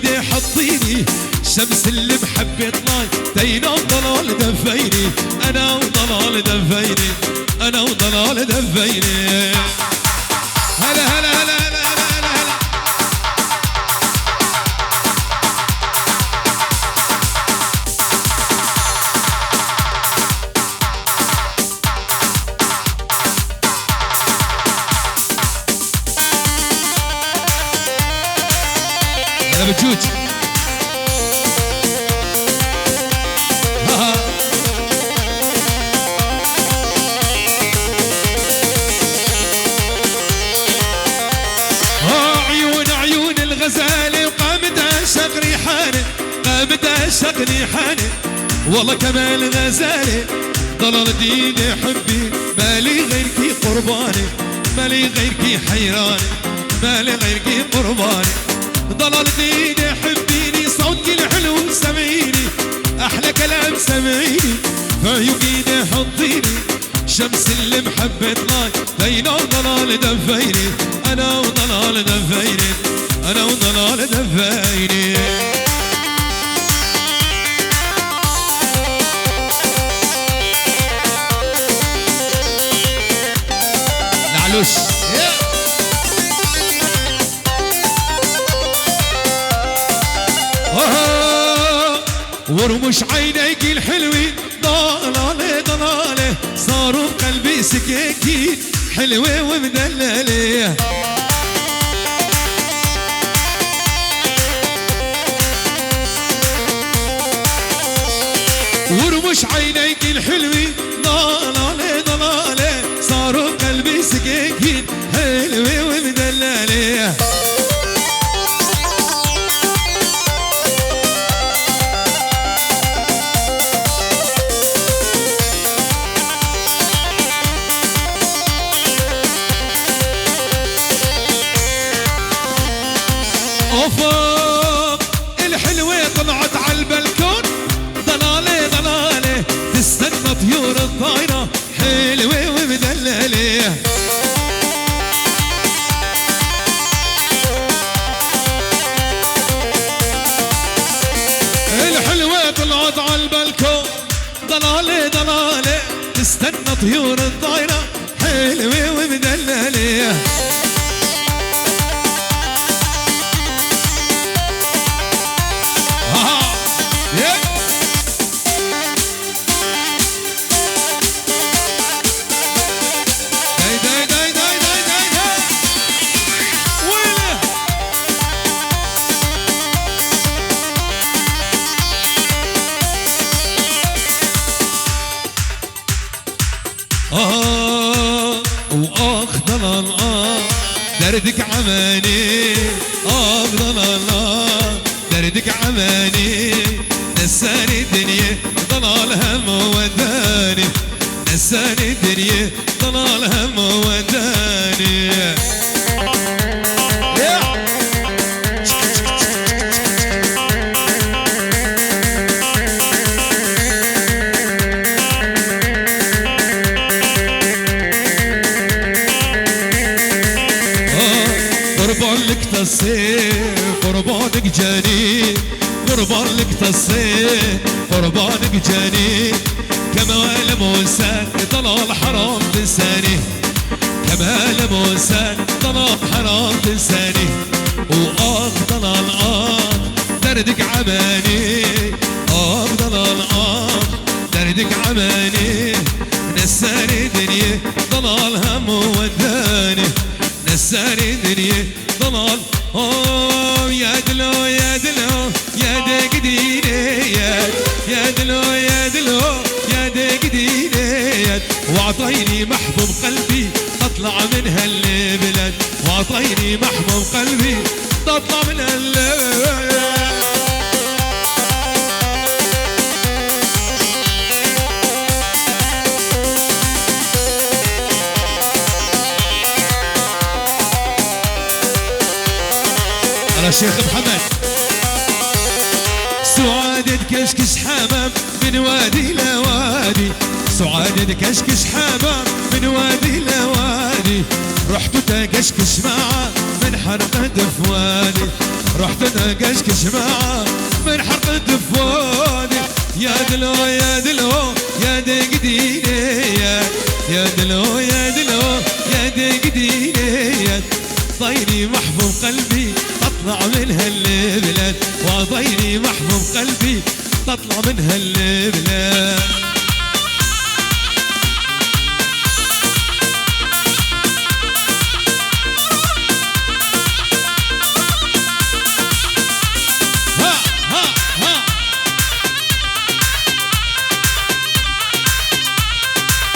ايدي حطيني شمس اللي محبة طلاي دينا وضلال دفيني انا وضلال دفيني انا وضلال دفيني هلا هلا هلا هلا هلا هلا هلا بجوج عيون الغزالة وقامت عشق ريحانة قامت عشق ريحانة والله كمال غزالة ضلال ديني حبي مالي غيركي قرباني مالي غيركي حيراني مالي غيركي قرباني ضلال ديني حبيني صوتك الحلو سمعيني احلى كلام سمعيني في عيوني حطيني شمس اللي محبة لاي دينا وضلال دفيني انا وضلال دفيني انا وضلال دفيني نعلوش ورمش عينيك الحلوين ضلالة ضلالة صاروا بقلبي سكاكين حلوة ومدللة ورمش عينيك الحلوين ضلالة ضلالة صاروا بقلبي سكاكين حلوة ومدللة وفوق الحلوة طلعت عالبلكون ضلالة ضلالة تستنى طيور الطايرة حلوة ومدللة الحلوة طلعت عالبلكون ضلالة ضلالة تستنى طيور الطايرة حلوة ومدللة وآخ ضلال دردك عماني ضلال دردك عماني نساني الدنيا ضلال هم وداني نساني الدنيا ضلال هم وداني قربان لك تصير قربانك جاني قربان لك تصير قربانك جاني كمال موسى ضلال حرام لساني كمال موسى ضلال حرام لساني وآخ ضلال دردك عماني ضلال دردك عماني نساني دنيا ضلال هم وداني نساني دنيا ضلال يا دلو يا دلو يا دقديني يا دلو يا دلو يا دقديني واعطيني محبوب قلبي تطلع من هالبلد واعطيني محبوب قلبي تطلع من هالبلد على شيخ محمد سعادة كشكش حمام من وادي لوادي سعادة كشكش حمام من وادي لوادي رحت تكشكش معه من حرقة فوادي رحت نقشكش معاه من حرق الدفوني. يا دلو يا دلو يا دقديني يا دلو يا دلو يا دقديني. ضيني محبوب قلبي تطلع من هالبلاد، وضيني محبوب قلبي تطلع من هالبلاد.